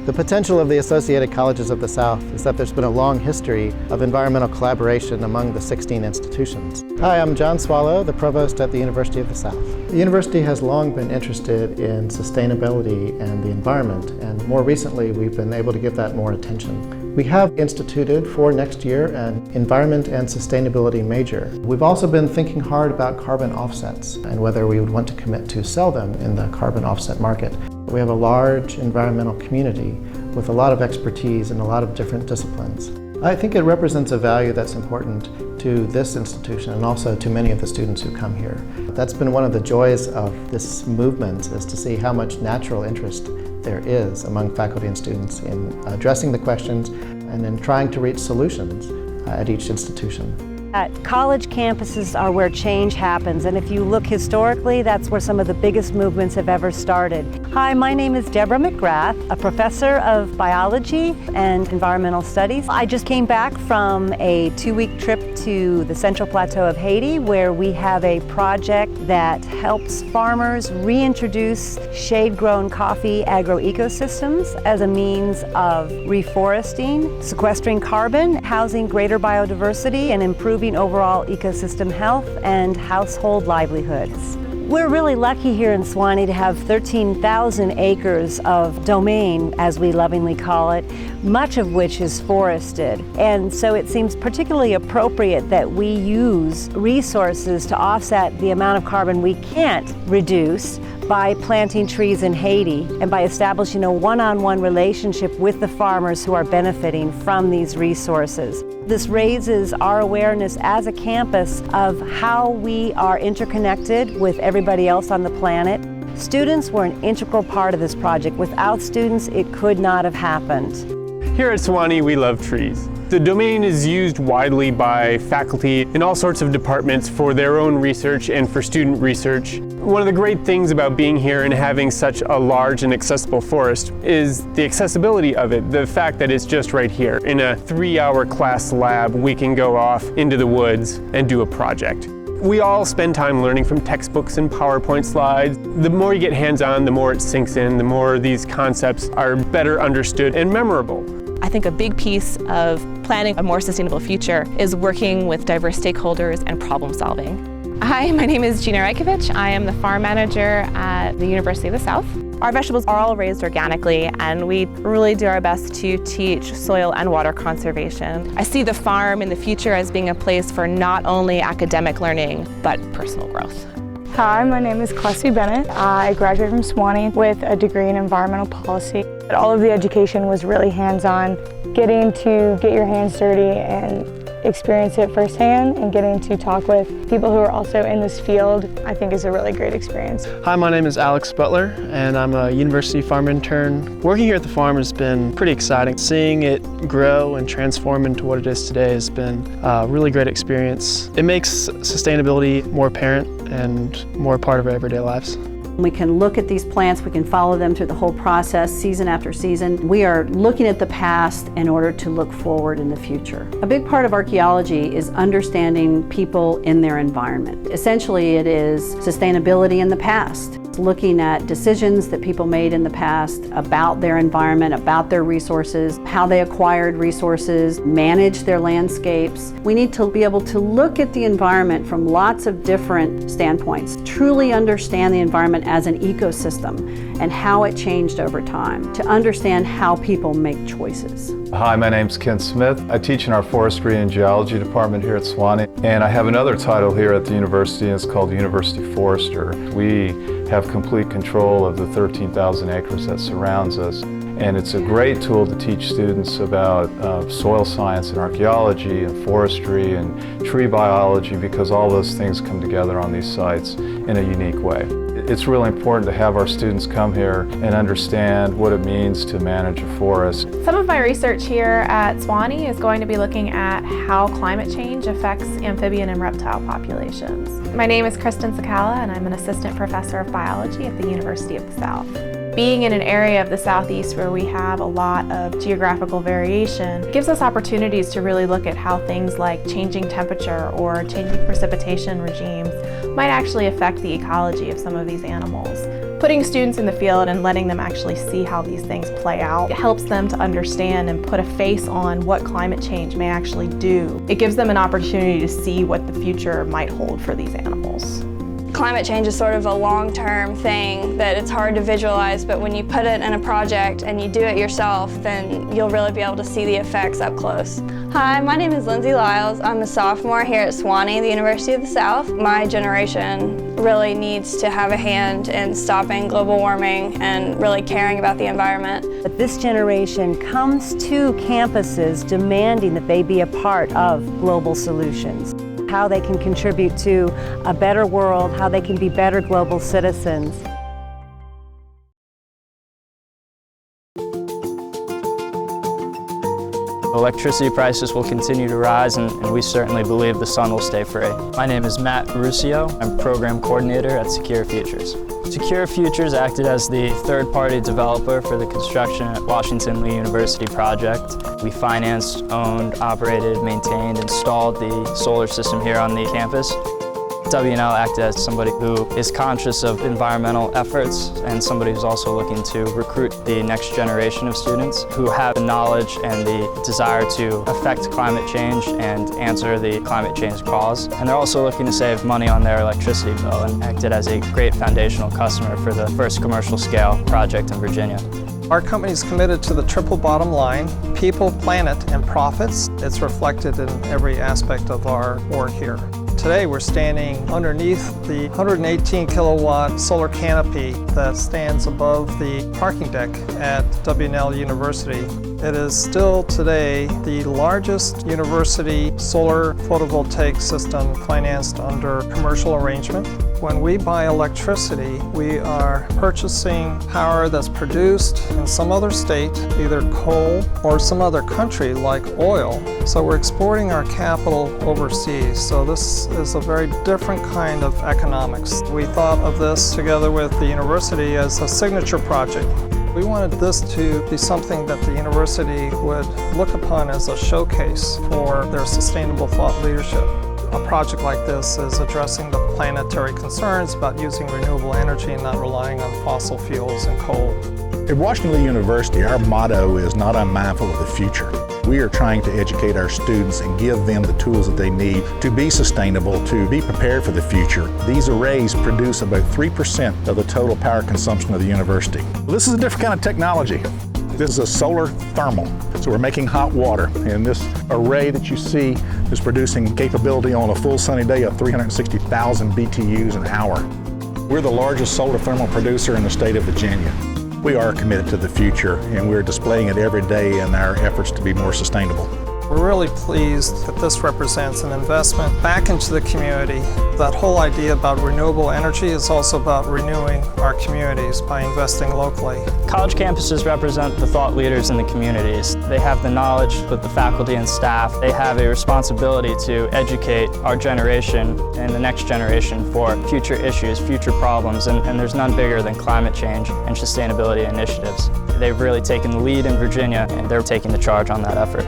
The potential of the Associated Colleges of the South is that there's been a long history of environmental collaboration among the 16 institutions. Hi, I'm John Swallow, the Provost at the University of the South. The university has long been interested in sustainability and the environment, and more recently we've been able to give that more attention. We have instituted for next year an Environment and Sustainability major. We've also been thinking hard about carbon offsets and whether we would want to commit to sell them in the carbon offset market. We have a large environmental community with a lot of expertise in a lot of different disciplines. I think it represents a value that's important to this institution and also to many of the students who come here. That's been one of the joys of this movement, is to see how much natural interest there is among faculty and students in addressing the questions and in trying to reach solutions at each institution. College campuses are where change happens, and if you look historically, that's where some of the biggest movements have ever started. Hi, my name is Deborah McGrath, a professor of biology and environmental studies. I just came back from a 2-week trip to the Central Plateau of Haiti, where we have a project that helps farmers reintroduce shade-grown coffee agroecosystems as a means of reforesting, sequestering carbon, housing greater biodiversity, and improving overall ecosystem health and household livelihoods. We're really lucky here in Sewanee to have 13,000 acres of domain, as we lovingly call it, much of which is forested. And so it seems particularly appropriate that we use resources to offset the amount of carbon we can't reduce by planting trees in Haiti and by establishing a one-on-one relationship with the farmers who are benefiting from these resources. This raises our awareness as a campus of how we are interconnected with everybody else on the planet. Students were an integral part of this project. Without students, it could not have happened. Here at Sewanee, we love trees. The domain is used widely by faculty in all sorts of departments for their own research and for student research. One of the great things about being here and having such a large and accessible forest is the accessibility of it, the fact that it's just right here. In a 3-hour class lab, we can go off into the woods and do a project. We all spend time learning from textbooks and PowerPoint slides. The more you get hands-on, the more it sinks in, the more these concepts are better understood and memorable. I think a big piece of planning a more sustainable future is working with diverse stakeholders and problem solving. Hi, my name is Gina Rajkovic. I am the farm manager at the University of the South. Our vegetables are all raised organically, and we really do our best to teach soil and water conservation. I see the farm in the future as being a place for not only academic learning, but personal growth. Hi, my name is Klesi Bennett. I graduated from Sewanee with a degree in environmental policy. All of the education was really hands-on, getting to get your hands dirty and experience it firsthand, and getting to talk with people who are also in this field, I think is a really great experience. Hi, my name is Alex Butler, and I'm a university farm intern. Working here at the farm has been pretty exciting. Seeing it grow and transform into what it is today has been a really great experience. It makes sustainability more apparent and more a part of our everyday lives. We can look at these plants, we can follow them through the whole process, season after season. We are looking at the past in order to look forward in the future. A big part of archaeology is understanding people in their environment. Essentially, it is sustainability in the past. Looking at decisions that people made in the past about their environment, about their resources, how they acquired resources, managed their landscapes. We need to be able to look at the environment from lots of different standpoints, truly understand the environment as an ecosystem and how it changed over time, to understand how people make choices. Hi, my name's Ken Smith. I teach in our forestry and geology department here at Sewanee, and I have another title here at the university, and it's called University Forester. We have complete control of the 13,000 acres that surrounds us, and it's a great tool to teach students about soil science and archaeology and forestry and tree biology, because all those things come together on these sites in a unique way. It's really important to have our students come here and understand what it means to manage a forest. Some of my research here at Sewanee is going to be looking at how climate change affects amphibian and reptile populations. My name is Kristen Sakala, and I'm an assistant professor of biology at the University of the South. Being in an area of the Southeast where we have a lot of geographical variation gives us opportunities to really look at how things like changing temperature or changing precipitation regimes might actually affect the ecology of some of these animals. Putting students in the field and letting them actually see how these things play out, it helps them to understand and put a face on what climate change may actually do. It gives them an opportunity to see what the future might hold for these animals. Climate change is sort of a long-term thing that it's hard to visualize, but when you put it in a project and you do it yourself, then you'll really be able to see the effects up close. Hi, my name is Lindsay Lyles. I'm a sophomore here at Sewanee, the University of the South. My generation really needs to have a hand in stopping global warming and really caring about the environment. But this generation comes to campuses demanding that they be a part of global solutions. How they can contribute to a better world, how they can be better global citizens. Electricity prices will continue to rise, and we certainly believe the sun will stay free. My name is Matt Ruscio. I'm Program Coordinator at Secure Futures. Secure Futures acted as the third-party developer for the construction at Washington Lee University project. We financed, owned, operated, maintained, installed the solar system here on the campus. W&L acted as somebody who is conscious of environmental efforts and somebody who's also looking to recruit the next generation of students who have the knowledge and the desire to affect climate change and answer the climate change cause. And they're also looking to save money on their electricity bill and acted as a great foundational customer for the first commercial scale project in Virginia. Our company is committed to the triple bottom line, people, planet, and profits. It's reflected in every aspect of our work here. Today we're standing underneath the 118 kilowatt solar canopy that stands above the parking deck at W&L University. It is still today the largest university solar photovoltaic system financed under commercial arrangement. When we buy electricity, we are purchasing power that's produced in some other state, either coal or some other country like oil. So we're exporting our capital overseas. So this is a very different kind of economics. We thought of this together with the university as a signature project. We wanted this to be something that the university would look upon as a showcase for their sustainable thought leadership. A project like this is addressing the planetary concerns about using renewable energy and not relying on fossil fuels and coal. At Washington Lee University, our motto is not unmindful of the future. We are trying to educate our students and give them the tools that they need to be sustainable, to be prepared for the future. These arrays produce about 3% of the total power consumption of the university. This is a different kind of technology. This is a solar thermal. So we're making hot water, and this array that you see is producing capability on a full sunny day of 360,000 BTUs an hour. We're the largest solar thermal producer in the state of Virginia. We are committed to the future, and we're displaying it every day in our efforts to be more sustainable. We're really pleased that this represents an investment back into the community. That whole idea about renewable energy is also about renewing our communities by investing locally. College campuses represent the thought leaders in the communities. They have the knowledge with the faculty and staff. They have a responsibility to educate our generation and the next generation for future issues, future problems, and there's none bigger than climate change and sustainability initiatives. They've really taken the lead in Virginia, and they're taking the charge on that effort.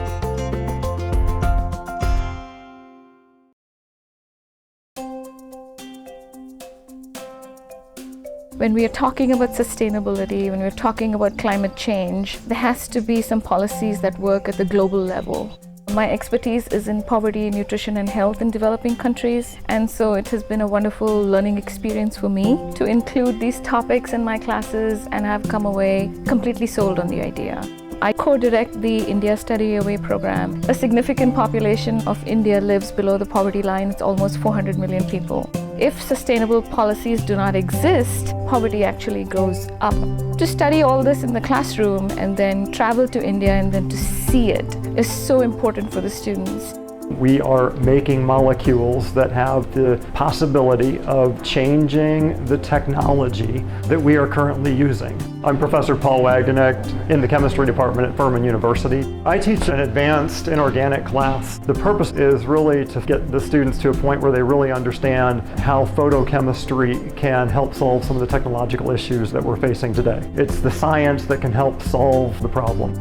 When we are talking about sustainability, when we're talking about climate change, there has to be some policies that work at the global level. My expertise is in poverty, nutrition, and health in developing countries, and so it has been a wonderful learning experience for me to include these topics in my classes, and I've come away completely sold on the idea. I co-direct the India Study Away program. A significant population of India lives below the poverty line. It's almost 400 million people. If sustainable policies do not exist, poverty actually goes up. To study all this in the classroom and then travel to India and then to see it is so important for the students. We are making molecules that have the possibility of changing the technology that we are currently using. I'm Professor Paul Wagner in the chemistry department at Furman University. I teach an advanced inorganic class. The purpose is really to get the students to a point where they really understand how photochemistry can help solve some of the technological issues that we're facing today. It's the science that can help solve the problem.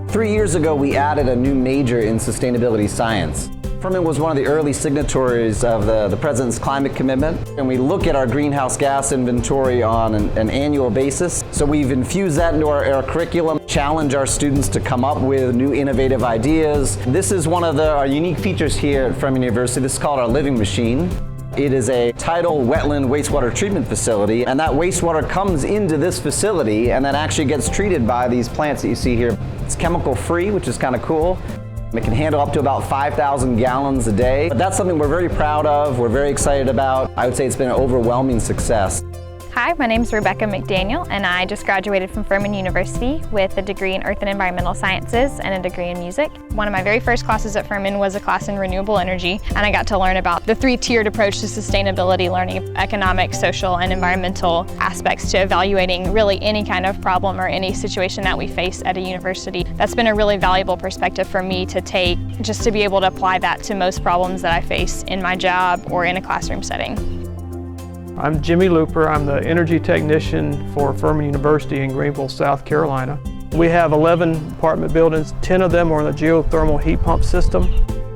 3 years ago, we added a new major in sustainability science. Furman was one of the early signatories of the President's climate commitment, and we look at our greenhouse gas inventory on an annual basis. So we've infused that into our curriculum, challenge our students to come up with new innovative ideas. This is one of our unique features here at Furman University. This is called our living machine. It is a tidal wetland wastewater treatment facility, and that wastewater comes into this facility and then actually gets treated by these plants that you see here. It's chemical free, which is kind of cool. It can handle up to about 5,000 gallons a day. But that's something we're very proud of, we're very excited about. I would say it's been an overwhelming success. Hi, my name is Rebecca McDaniel, and I just graduated from Furman University with a degree in Earth and Environmental Sciences and a degree in music. One of my very first classes at Furman was a class in renewable energy, and I got to learn about the three-tiered approach to sustainability, learning economic, social, and environmental aspects to evaluating really any kind of problem or any situation that we face at a university. That's been a really valuable perspective for me to take, just to be able to apply that to most problems that I face in my job or in a classroom setting. I'm Jimmy Looper. I'm the energy technician for Furman University in Greenville, South Carolina. We have 11 apartment buildings. 10 of them are in the geothermal heat pump system.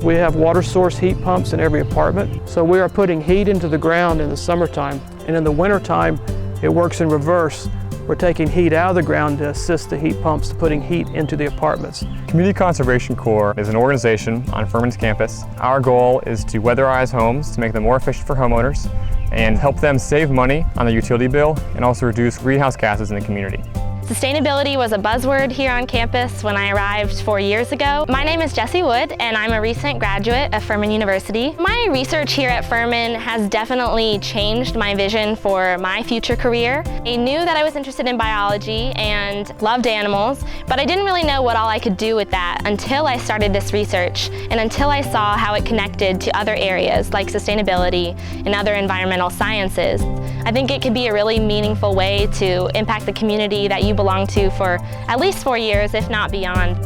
We have water source heat pumps in every apartment. So we are putting heat into the ground in the summertime, and in the wintertime, it works in reverse. We're taking heat out of the ground to assist the heat pumps to putting heat into the apartments. Community Conservation Corps is an organization on Furman's campus. Our goal is to weatherize homes to make them more efficient for homeowners and help them save money on their utility bill and also reduce greenhouse gases in the community. Sustainability was a buzzword here on campus when I arrived 4 years ago. My name is Jessie Wood, and I'm a recent graduate of Furman University. My research here at Furman has definitely changed my vision for my future career. I knew that I was interested in biology and loved animals, but I didn't really know what all I could do with that until I started this research and until I saw how it connected to other areas like sustainability and other environmental sciences. I think it could be a really meaningful way to impact the community that you belong to for at least 4 years, if not beyond.